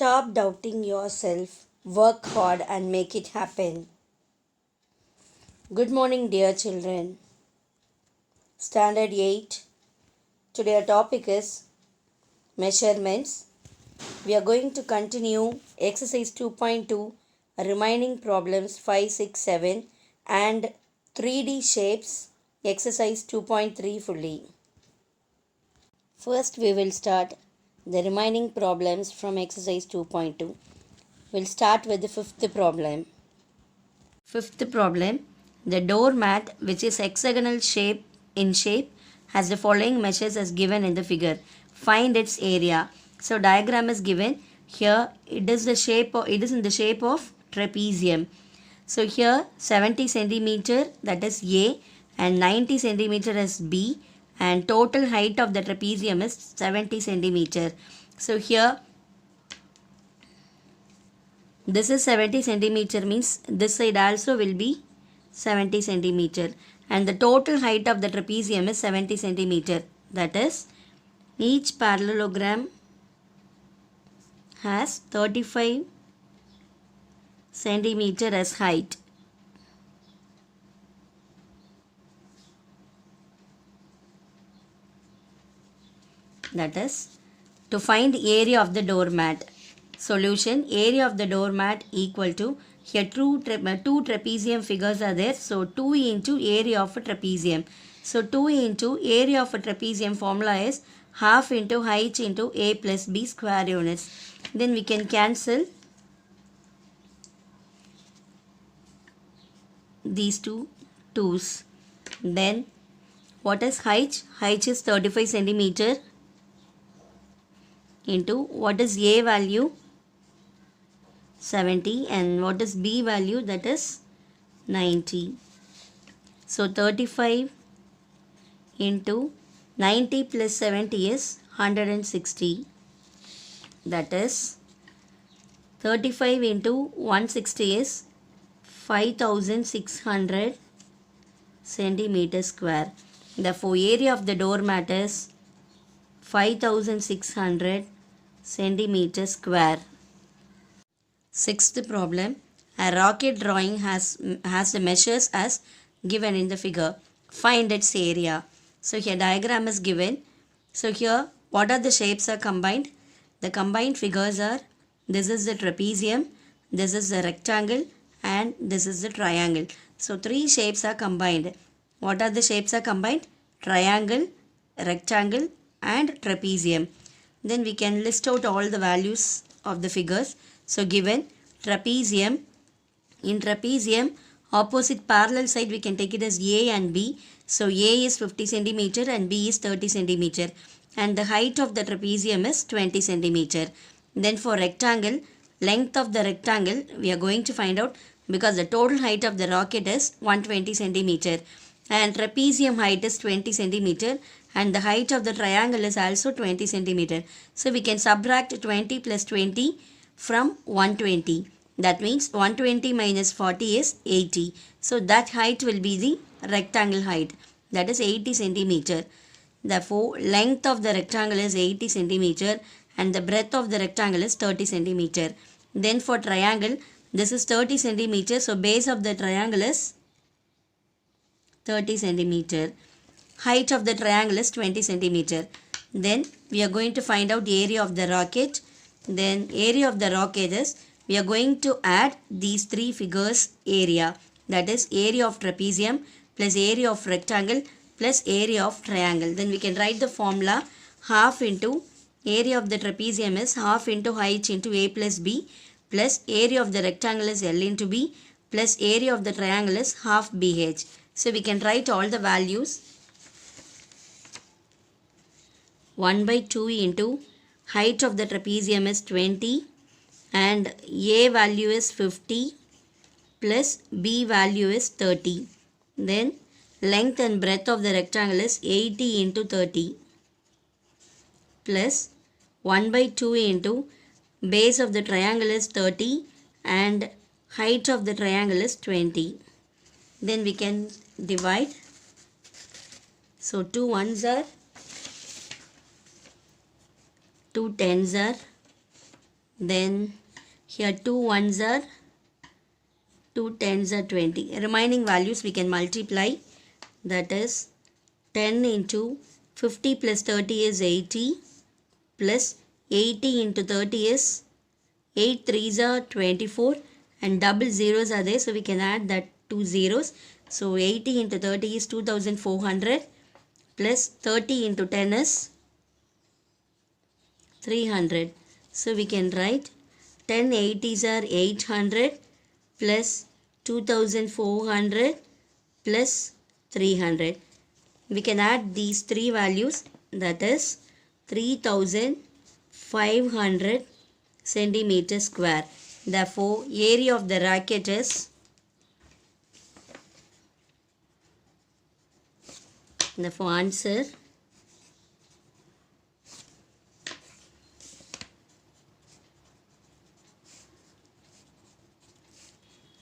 Stop doubting yourself, work hard and make it happen. Good morning, dear children. Standard 8. Today our topic is measurements. We are going to continue exercise 2.2, remaining problems 5, 6, 7 and 3D shapes, exercise 2.3 fully. First we will start the remaining problems from exercise 2.2. We'll start with the fifth problem. Fifth problem, the doormat which is hexagonal shape has the following measures as given in the figure. Find its area. So diagram is given. Here it is in the shape of trapezium. So here 70 centimeter, that is A, and 90 centimeter is B, and total height of the trapezium is 70 centimeter. So here this is 70 centimeter, means this side also will be 70 centimeter, and the total height of the trapezium is 70 centimeter. That is, each parallelogram has 35 centimeter as height. That is, to find area of the doormat. Solution, area of the doormat equal to, here two trapezium figures are there. So 2 into area of a trapezium. So 2 into area of a trapezium formula is half into height into A plus B square units. Then we can cancel these two 2's. Then what is height? Height is 35 centimeter into what is A value? 70, and what is B value? That is 90. So 35 into 90 plus 70 is 160. That is, 35 into 160 is 5600 centimeter square. Therefore, area of the doormat is 5600 centimeter square. Sixth problem, a rocket drawing has the measures as given in the figure. Find its area. So here diagram is given. So here what are the shapes are combined? The combined figures are, this is the trapezium, this is the rectangle, and this is the triangle. So three shapes are combined. What are the shapes are combined? Triangle, rectangle and trapezium. Then we can list out all the values of the figures. So given trapezium, in trapezium opposite parallel side we can take it as A and B. So A is 50 centimeter and B is 30 centimeter, and the height of the trapezium is 20 centimeter. Then for rectangle, length of the rectangle we are going to find out, because the total height of the rocket is 120 centimeter and trapezium height is 20 centimeter, and the height of the triangle is also 20 centimeter. So we can subtract 20 plus 20 from 120. That means 120 minus 40 is 80. So that height will be the rectangle height, that is 80 centimeter. Therefore, length of the rectangle is 80 centimeter and the breadth of the rectangle is 30 centimeter. Then for triangle, this is 30 centimeter. So base of the triangle is 30 centimeter. Height of the triangle is 20 centimeter. Then we are going to find out the area of the rocket. Then area of the rocket is, we are going to add these three figures area, that is area of trapezium plus area of rectangle plus area of triangle. Then we can write the formula, half into area of the trapezium is half into height into A plus B plus area of the rectangle is L into B plus area of the triangle is half BH. So we can write all the values. 1 by 2 into height of the trapezium is 20 and A value is 50 plus B value is 30. Then length and breadth of the rectangle is 80 into 30 plus 1 by 2 into base of the triangle is 30 and height of the triangle is 20. Then we can divide. So 2 ones are 2 tens are Then here 2 ones are 2 tens are 20. Remaining values we can multiply. That is 10 into 50 plus 30 is 80 plus 80 into 30 is 8 threes are 24 and double zeros are there, so we can add that 2 zeros. So 80 into 30 is 2400 plus 30 into 10 is 300. So we can write 10 80s are 800 plus 2400 plus 300. We can add these three values, that is 3500 centimeter square. Therefore, area of the racket is answer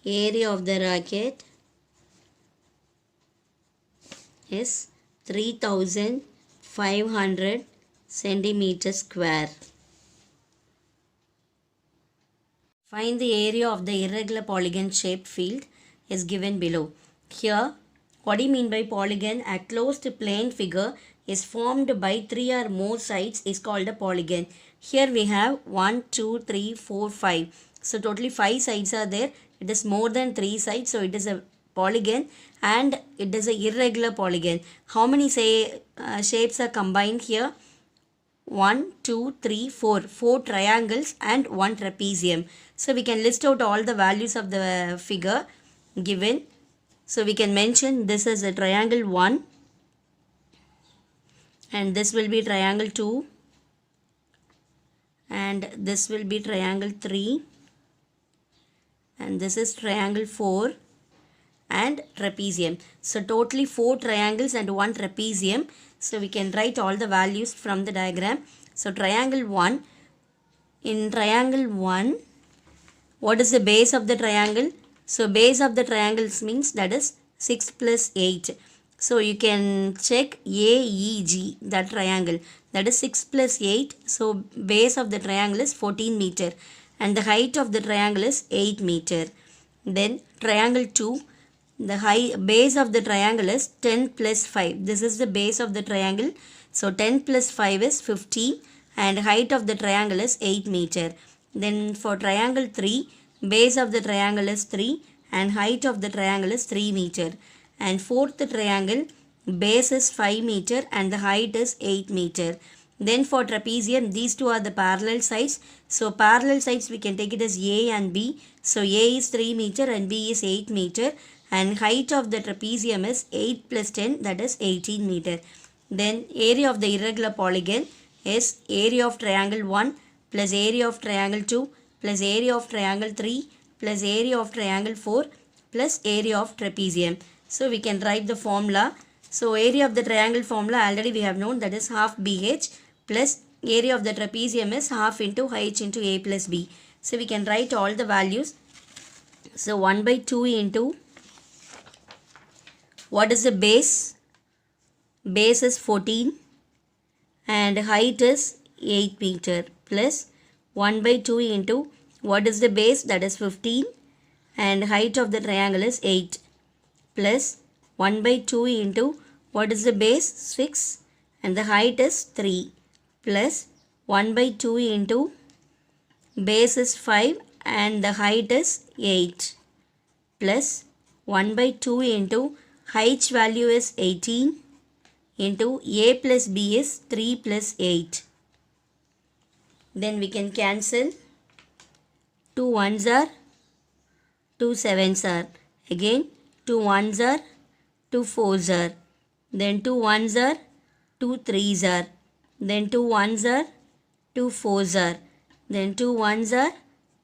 area of the racket is 3500 centimeter square. Find the area of the irregular polygon shaped field is given below. Here, what do you mean by polygon? A closed plane figure is formed by 3 or more sides is called a polygon. Here we have 1, 2, 3, 4, 5. So totally 5 sides are there. It is more than 3 sides, so it is a polygon and it is a irregular polygon. How many shapes are combined here? 1, 2, 3, 4. 4 triangles and 1 trapezium. So we can list out all the values of the figure given. So we can mention this is a triangle 1 and this will be triangle 2 and this will be triangle 3 and this is triangle 4 and trapezium. So totally 4 triangles and 1 trapezium. So we can write all the values from the diagram. So triangle 1, in triangle 1, what is the base of the triangle? So base of the triangles means that is 6 plus 8. So you can check AEG, that triangle, that is 6 plus 8. So base of the triangle is 14 meter and the height of the triangle is 8 meter. Then triangle 2, the base of the triangle is 10 plus 5. This is the base of the triangle. So 10 plus 5 is 15 and height of the triangle is 8 meter. Then for triangle 3, base of the triangle is 3 and height of the triangle is 3 meter. And fourth triangle, base is 5 meter and the height is 8 meter. Then for trapezium, these two are the parallel sides. So parallel sides we can take it as A and B. So A is 3 meter and B is 8 meter. And height of the trapezium is 8 plus 10, that is 18 meter. Then area of the irregular polygon is area of triangle 1 plus area of triangle 2 plus area of triangle 3 plus area of triangle 4 plus area of trapezium. So we can write the formula. So area of the triangle formula already we have known, that is half BH plus area of the trapezium is half into H into A plus B. So we can write all the values. So 1 by 2 into, what is the base? Base is 14 and height is 8 meter plus 1 by 2 into, what is the base? That is 15 and height of the triangle is 8 plus 1 by 2 into, what is the base? 6 and the height is 3 plus 1 by 2 into, base is 5 and the height is 8 plus 1 by 2 into, H value is 18 into A plus B is 3 plus 8. Then we can cancel. 2 ones are, 2 sevens are. Again 2 ones are, 2 fours are. Then 2 ones are, 2 threes are. Then 2 ones are, 2 fours are. Then 2 ones are,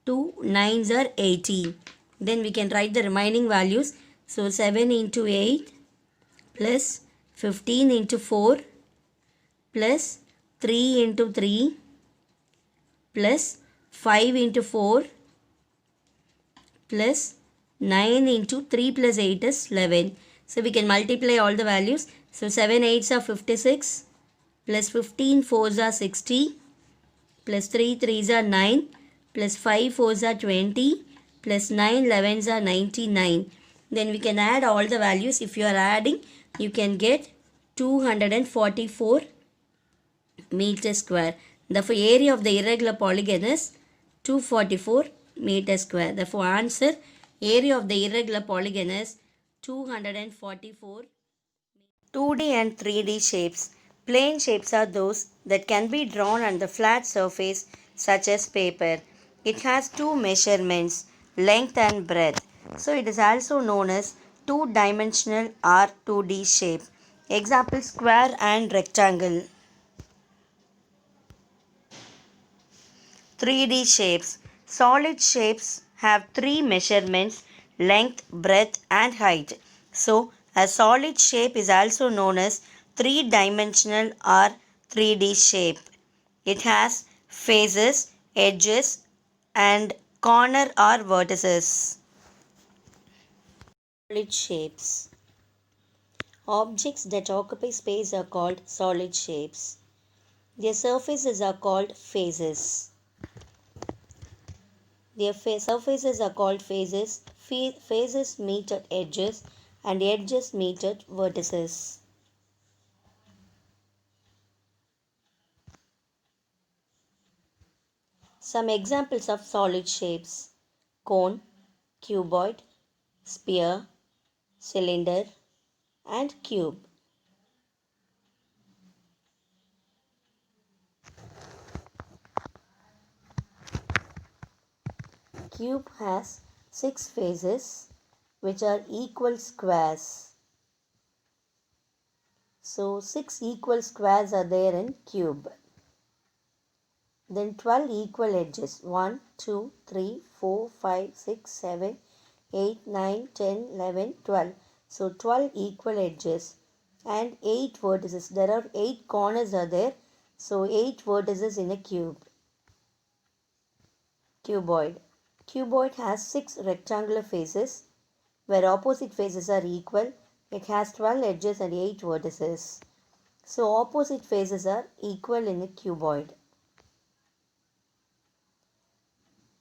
2 nines are 18. Then we can write the remaining values. So 7 into 8 plus 15 into 4 plus 3 into 3 plus 5 into 4 plus 9 into 3 plus 8 is 11. So we can multiply all the values. So 7 8s are 56 plus 15 4s are 60 plus 3 3s are 9 plus 5 fours are 20 plus 9 11s are 99. Then we can add all the values. If you are adding, you can get 244 meter square. Therefore, area of the irregular polygon is 244 meter square. Therefore, answer area of the irregular polygon is 244. 2D and 3D shapes. Plane shapes are those that can be drawn on the flat surface such as paper. It has two measurements, length and breadth. So it is also known as two-dimensional or 2D shape. Example, square and rectangle. 3D shapes. Solid shapes have three measurements, length, breadth and height. So, a solid shape is also known as three-dimensional or 3D shape. It has faces, edges and corner or vertices. Solid shapes. Objects that occupy space are called solid shapes. Their surfaces are called faces. Their surfaces are called faces. Faces meet at edges and edges meet at vertices. Some examples of solid shapes: cone, cuboid, sphere, cylinder and cube. Cube has 6 faces which are equal squares. So 6 equal squares are there in cube. Then 12 equal edges. 1, 2, 3, 4, 5, 6, 7, 8, 9, 10, 11, 12. So 12 equal edges and 8 vertices. There are 8 corners are there. So 8 vertices in a cube. Cuboid. Cuboid has 6 rectangular faces where opposite faces are equal. It has 12 edges and 8 vertices. So opposite faces are equal in a cuboid.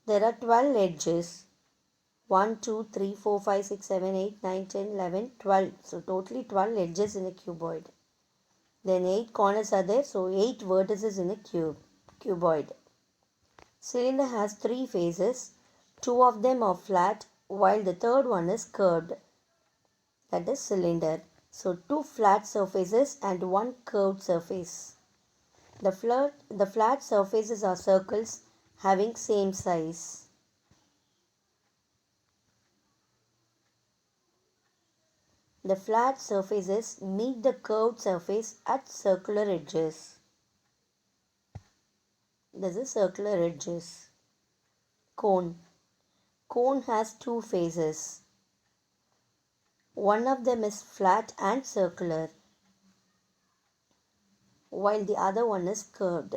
There are 12 edges. 1, 2, 3, 4, 5, 6, 7, 8, 9, 10, 11, 12. So totally 12 edges in a cuboid. Then 8 corners are there. So 8 vertices in a cuboid. Cylinder has 3 faces. 2 of them are flat while the third one is curved. That is cylinder. So 2 flat surfaces and 1 curved surface. The flat surfaces are circles having same size. The flat surfaces meet the curved surface at circular edges. This is circular edges. Cone. Cone has 2 faces. One of them is flat and circular, while the other one is curved.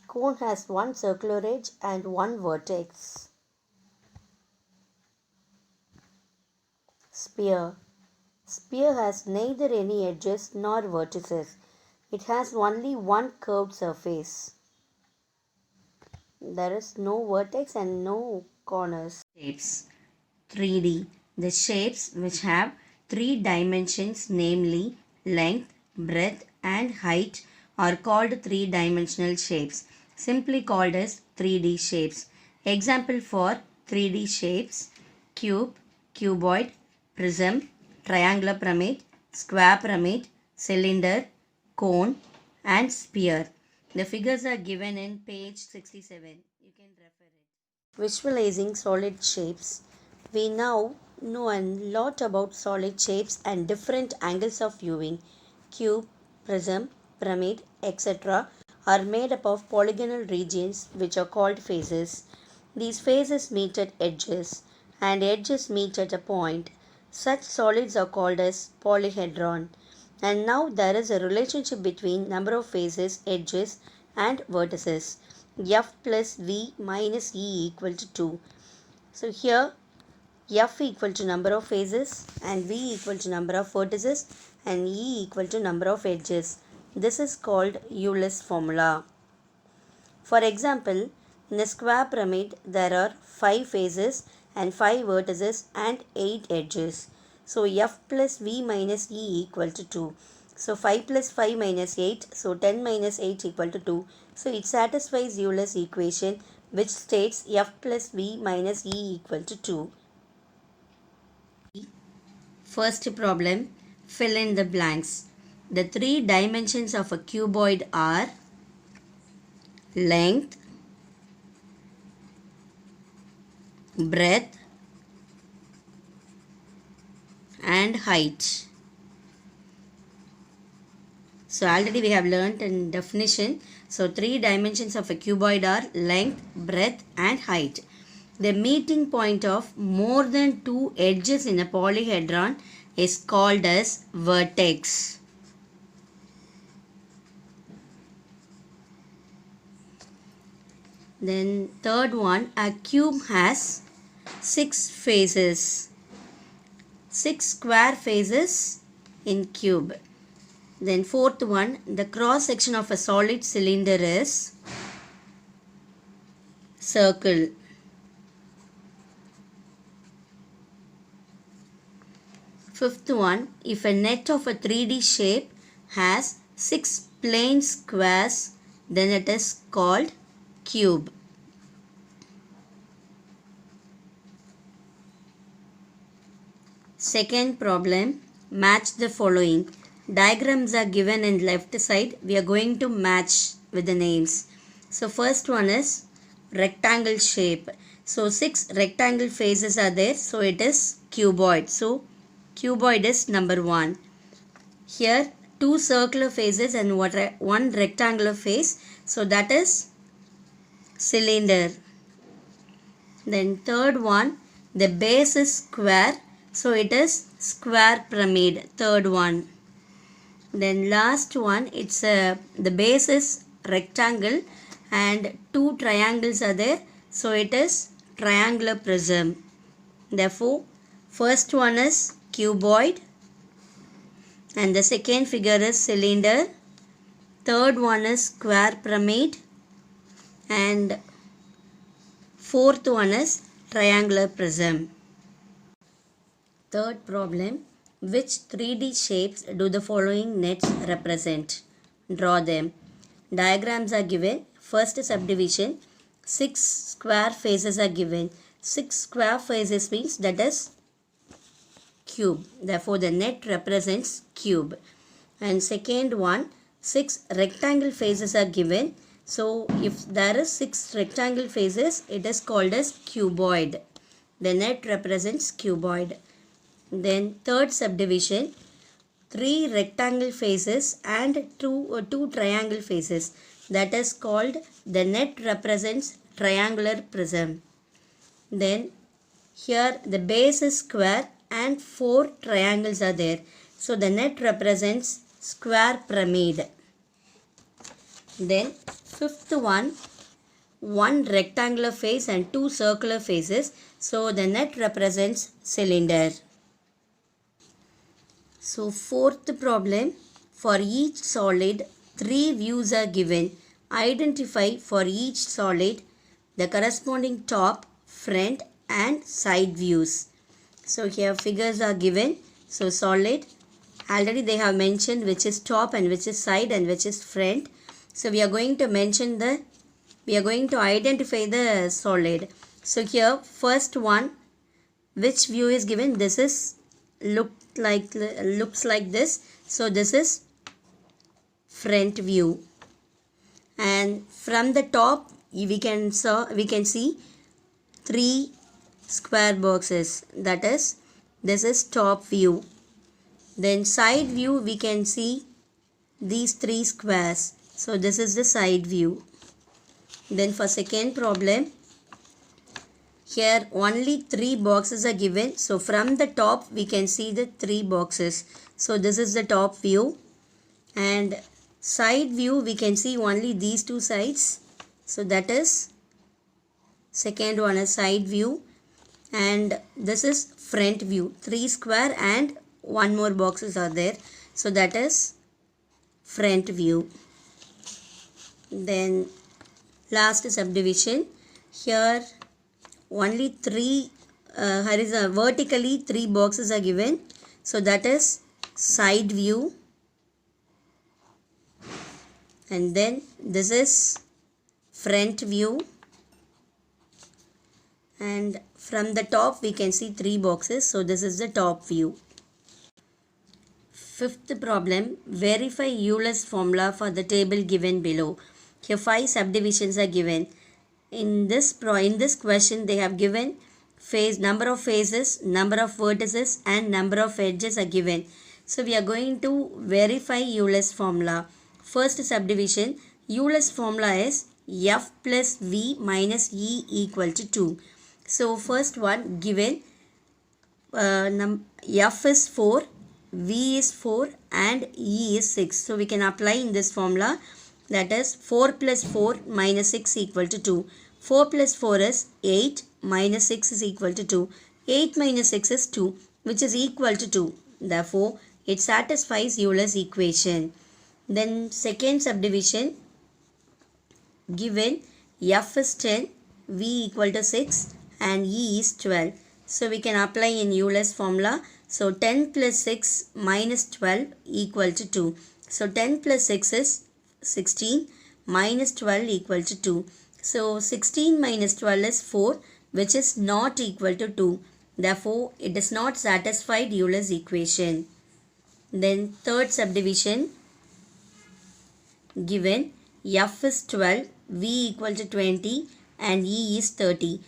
Cone has one circular edge and one vertex. Sphere. Sphere has neither any edges nor vertices. It has only one curved surface. There is no vertex and no corners. Shapes. 3D. The shapes which have 3 dimensions, namely length, breadth and height, are called 3-dimensional shapes, simply called as 3D shapes. Example for 3D shapes: cube, cuboid, prism, triangular pyramid, square pyramid, cylinder, cone and sphere. The figures are given in page 67. You can refer it. Visualizing solid shapes. We now know a lot about solid shapes and different angles of viewing. Cube, prism, pyramid, etc. are made up of polygonal regions which are called faces. These faces meet at edges and edges meet at a point. Such solids are called as polyhedron. And now there is a relationship between number of faces, edges and vertices. F plus V minus E equal to 2. So here F equal to number of faces and V equal to number of vertices and E equal to number of edges. This is called Euler's formula. For example, in a square pyramid, there are 5 faces and 5 vertices and 8 edges. So f plus v minus e equal to 2. So 5 plus 5 minus 8, so 10 minus 8 equal to 2. So it satisfies Euler's equation, which states f plus v minus e equal to 2. First problem, fill in the blanks. The 3 dimensions of a cuboid are length, breadth and height. So already we have learnt in definition. So 3 dimensions of a cuboid are length, breadth and height. The meeting point of more than 2 edges in a polyhedron is called as vertex. Then third one, a cube has 6 faces. 6 square faces in cube. Then fourth one, the cross section of a solid cylinder is circle. Fifth one, if a net of a 3D shape has 6 plane squares, then it is called cube. Second problem, match the following. Diagrams are given in left side. We are going to match with the names. So first one is rectangle shape. So 6 rectangle faces are there. So it is cuboid. So cuboid is number 1. Here 2 circular faces and 1 rectangular face. So that is cylinder. Then third one, the base is square. So it is square pyramid. Third one. Then last one, it's the base is rectangle and 2 triangles are there. So it is triangular prism. Therefore, first one is cuboid and the second figure is cylinder. Third one is square pyramid and fourth one is triangular prism. Third problem, which 3D shapes do the following nets represent? Draw them. Diagrams are given. First subdivision, 6 square faces are given. 6 square faces means that is cube. Therefore, the net represents cube. And second one, 6 rectangle faces are given. So, if there is 6 rectangle faces, it is called as cuboid. The net represents cuboid. Then third subdivision, 3 rectangle faces and 2 triangle faces. That is called, the net represents triangular prism. Then here the base is square and 4 triangles are there. So the net represents square pyramid. Then fifth one, 1 rectangular face and 2 circular faces. So the net represents cylinder. So fourth problem, for each solid 3 views are given. Identify for each solid the corresponding top, front and side views. So here figures are given. So solid, already they have mentioned which is top and which is side and which is front. So we are going to identify the solid. So here first one, which view is given? This is looks like this. So this is front view, and from the top we can see 3 square boxes. That is, this is top view. Then side view, we can see these 3 squares. So this is the side view. Then for second problem, here only 3 boxes are given. So from the top we can see the 3 boxes. So this is the top view. And side view, we can see only these 2 sides. So that is, second one is side view. And this is front view. 3 square and 1 more boxes are there. So that is front view. Then last subdivision, here only three vertically three boxes are given. So that is side view, and then this is front view, and from the top we can see three boxes. So this is the top view. Fifth problem, verify Euler's formula for the table given below. Here 5 subdivisions are given. In this question they have given number of faces, number of vertices and number of edges are given. So we are going to verify Euler's formula. First subdivision, Euler's formula is F plus V minus E equal to 2. So first one given, F is 4, V is 4 and E is 6. So we can apply in this formula, that is 4 plus 4 minus 6 equal to 2. 4 plus 4 is 8 minus 6 is equal to 2. 8 minus 6 is 2, which is equal to 2. Therefore, it satisfies Euler's equation. Then second subdivision, given F is 10, V equal to 6 and E is 12. So we can apply in Euler's formula. So 10 plus 6 minus 12 equal to 2. So 10 plus 6 is 16 minus 12 equal to 2. So 16 minus 12 is 4, which is not equal to 2. Therefore, it does not satisfy Euler's equation. Then third subdivision, given F is 12, V equal to 20 and E is 30.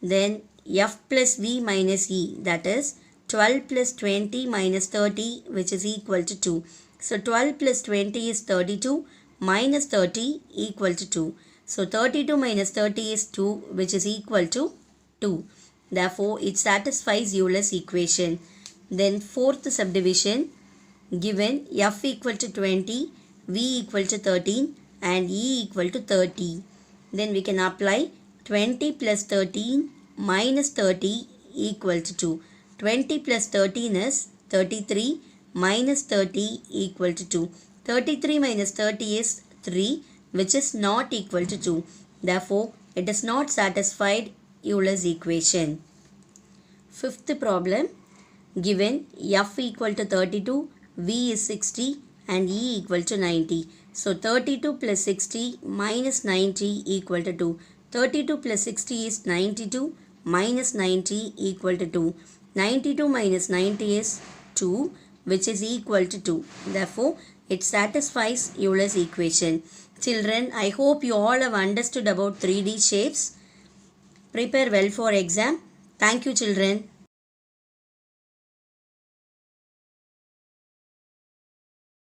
Then F plus V minus E, that is 12 plus 20 minus 30, which is equal to 2. So 12 plus 20 is 32 minus 30 equal to 2. So 32 minus 30 is 2, which is equal to 2. Therefore, it satisfies Euler's equation. Then fourth subdivision, given F equal to 20, V equal to 13 and E equal to 30. Then we can apply 20 plus 13 minus 30 equal to 2. 20 plus 13 is 33 minus 30 equal to 2. 33 minus 30 is 3, which is not equal to 2. Therefore, it does not satisfy Euler's equation. Fifth problem, given F equal to 32, V is 60 and E equal to 90. So 32 plus 60 minus 90 equal to 2. 32 plus 60 is 92 minus 90 equal to 2. 92 minus 90 is 2, which is equal to 2. Therefore, it satisfies Euler's equation. Children, I hope you all have understood about 3D shapes. Prepare well for exam. Thank you, children.